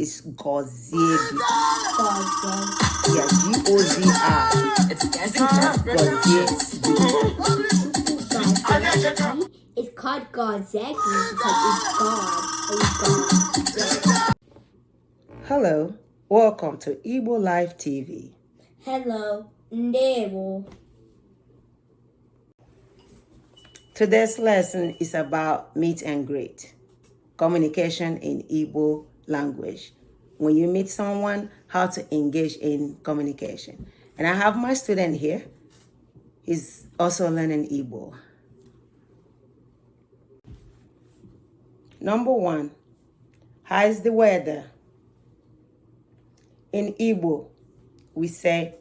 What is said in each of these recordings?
It's Gozegi. Gozegi. Yeah, G-O-Z-I. It's Gozegi. It's called Gozegi because it's God. Hello, welcome to Igbo Live TV. Hello, Ndewo. Today's lesson is about meet and greet, communication in Igbo language. When you meet someone, how to engage in communication. And I have my student here. He's also learning Igbo. Number 1, how is the weather? In Igbo, we say,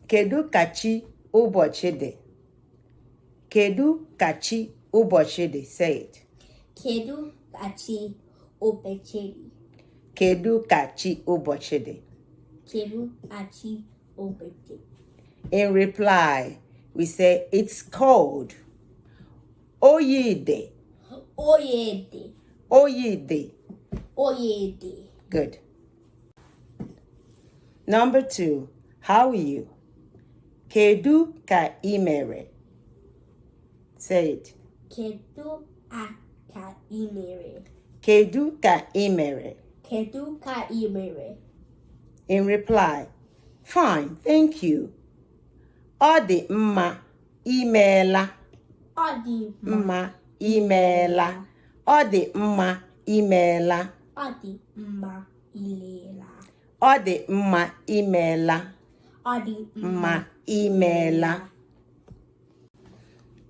Kedu kachi ụbọchị dị? Kedu kachi ụbọchị dị? Say it. Kedu kachi ụbọchị dị? Kedu kachi ụbọchị dị? Kedu kachi ụbọchị dị? In reply, we say, it's cold. Oyi dị. Oyi dị. Oyi dị. Oyi dị. Good. Number 2, how are you? Kedu ka ị mere? Say it. Kedu ka ị mere? Kedu ka ị mere? Kedu ka ị mere? In reply, fine, thank you. Ọ dị mma, imeela. Ọ dị Mma, imeela. Ọ dị mma, imeela. Ọ dị mma, imeela. Ọ dị mma, imeela. Ọ dị Mma, imeela.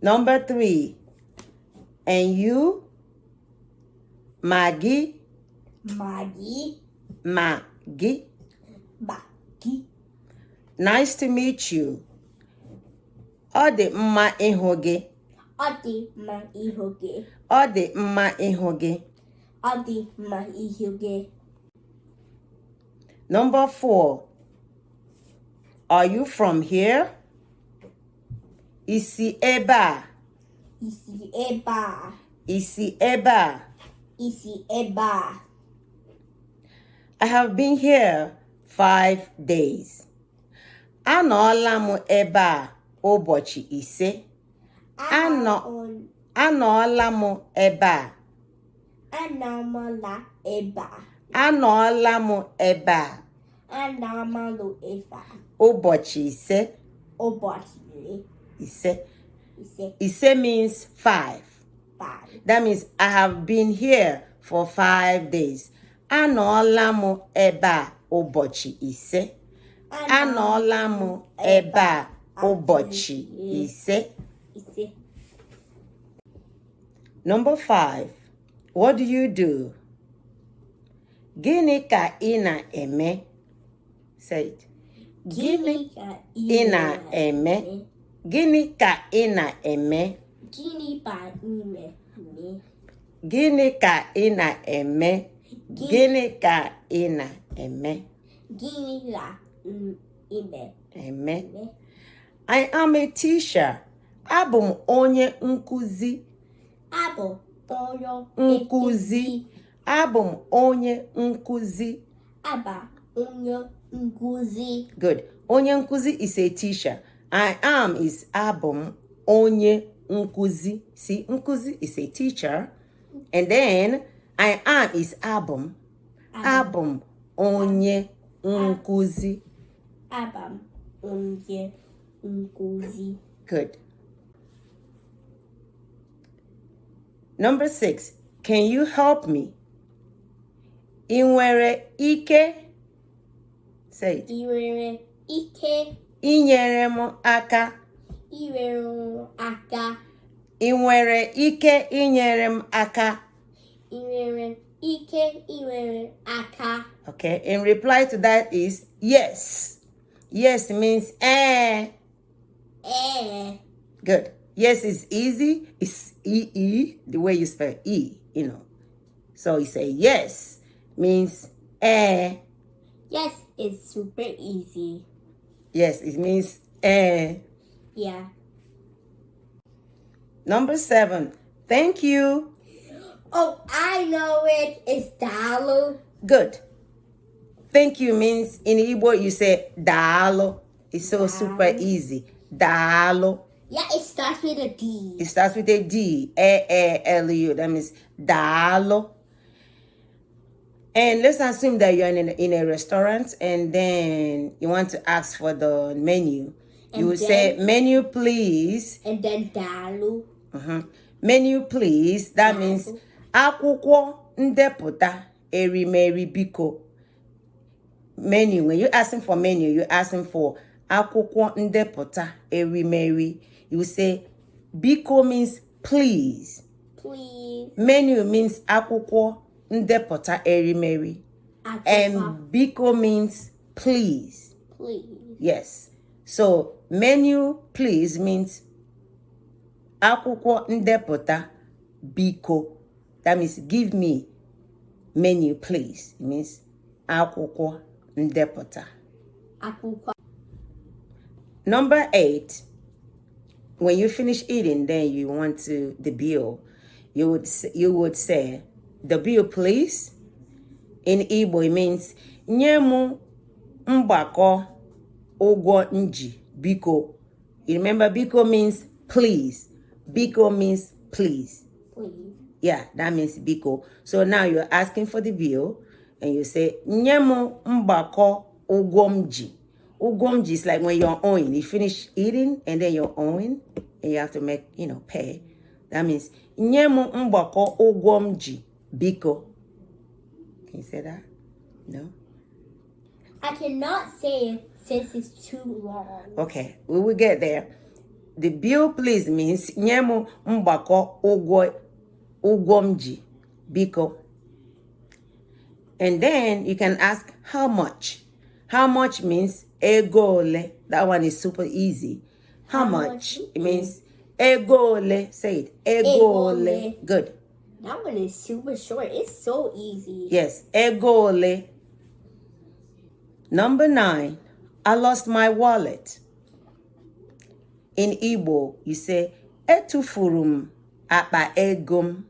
Number 3, and you? Maggie? Maggie. Maggie? Maggie. Nice to meet you. Ọ dị mma ịhụ gị. Ọ dị mma ịhụ gị. Ọ dị mma ịhụ gị. Ọ dị mma ịhụ gị. Number 4, are you from here? Isi ebe a. Isi ebe a. Isi ebe a. Isi ebe a. I have been here 5 days. Anọọla m ebe a ụbọchị 5. Anọọla m ebe a. Anọọla ebe a. Anọọla m ebe a. Anọọla ebe a. Ụbọchị 5. Ụbọchị 5. 5. 5 means 5. 5. That means I have been here for 5 days. Anọọla m ebe a ụbọchị 5. Anọọla m ebe a ụbọchị 5. Number 5, what do you do? Gịnị ka ị na-eme? Say it. Gịnị ka ị na-eme? Gịnị ka ị na-eme? Gịnị ka ị na-eme? Gịnị ka ị na-eme? Gịnị ka ị na-eme? Gịnị ka ị Eme. I am a teacher. Abụ m onye nkụzi. Abụ onye Nkụzi. Abụ m onye nkụzi. Aba onye nkụzi. Good. Onye nkụzi is a teacher. I am is abụ m onye nkụzi. See, nkụzi is a teacher. And then I am is abụ m. Abụ m onye nkụzi. Aba m onye nkụzi. Good. Number 6, can you help me? Ị nwere ike? Say it. Ị nwere ike Inyere m aka. inyere m aka? Ị nwere ike inyere m aka? Ị nwere ike inyere aka? Okay, in reply to that is yes. Yes means eh. Good. Yes is easy. It's E-E, the way you spell E, you know. So you say yes means eh. Yes, it's super easy. Yes, it means eh. Yeah. Number 7, thank you. Oh, I know it. It's Dalu. Good. Thank you means in Igbo you say dalo. It's so super Dalo. easy. Dalo. Yeah, it starts with a D. It starts with a D. A-L-U. That means dalo. And let's assume that you're in a restaurant and then you want to ask for the menu. You would say, menu, please. And then dalu. Menu, please. That means akwụkwọ ndepụta erimeri biko. Menu. When you're asking for menu, you're asking for akwụkwọ ndepụta erimeri. You say, biko means please. Please. Menu means akwụkwọ ndepụta erimeri. And biko means please. Please. Yes. So menu please means akwụkwọ ndepụta biko. That means give me menu please. It means akwụkwọ ndepụta. Akwụkwọ. Number 8. When you finish eating, then you want to the bill. You would say the bill please. In Igbo it means nye mu mgbakọ ụgwọ nji biko. You remember biko means please. Biko means please. Please. Yeah, that means biko. So now you're asking for the bill and you say nye mu mgbakọ ụgwọ nji. Ụgwọ nji is like when you're owing. You finish eating and then you're owing and you have to make, pay. That means nye mu mgbakọ ụgwọ nji biko. Can you say that? No? I cannot say it since it's too long. Okay, we will get there. The bill please means nye mu mgbakọ ụgwọ nji biko. And then you can ask how much. How much means ego ole. That one is super easy. How much? It means ego ole. Say it. Ego ole. Good. That one is super short. It's so easy. Yes. Ego ole. Number 9. I lost my wallet. In Igbo, you say etufuru m akpa ego m.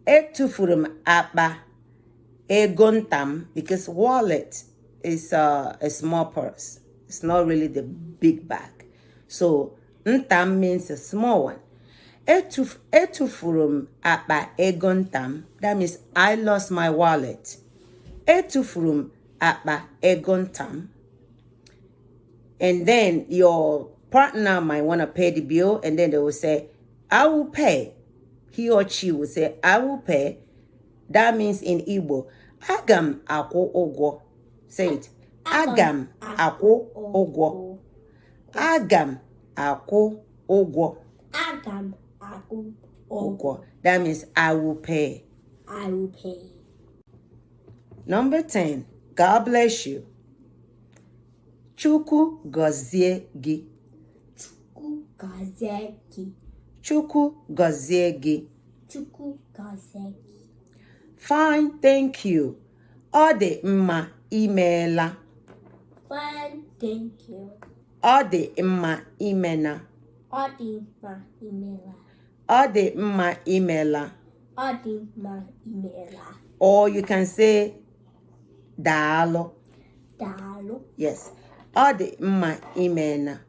Etufuru m akpa ego ntam, because wallet is a small purse. It's not really the big bag. So ntam means a small one. Etufuru m akpa ego ntam. That means I lost my wallet. Etufuru m akpa ego ntam. And then your partner might want to pay the bill, and then they will say, I will pay. He or she will say, I will pay. That means in Igbo, agam akwụ ụgwọ. Say it. Agam akwụ ụgwọ. Agam akwụ ụgwọ. Agam akwụ ụgwọ. That means I will pay. I will pay. Number 10. God bless you. Chukwu gọzie gị. Chukwu gọzie gị. Chukwu gọzie gị. Chukwu gọzie gị. Fine, thank you. Ọ dị mma, imeela. Fine, thank you. Ọ dị mma, imena. Ọ dị mma, imeela. Ọ dị mma, imela. Ọ dị mma, imeela. Or you can say daalụ. Daalụ. Yes. Ọ dị mma, imena.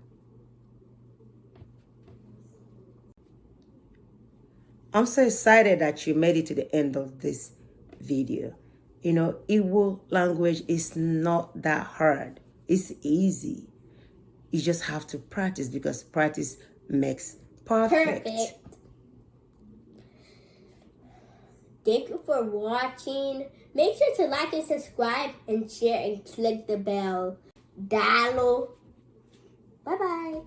I'm so excited that you made it to the end of this video. Igbo language is not that hard. It's easy. You just have to practice, because practice makes perfect. Thank you for watching. Make sure to like and subscribe and share and click the bell. Dalo. Bye-bye.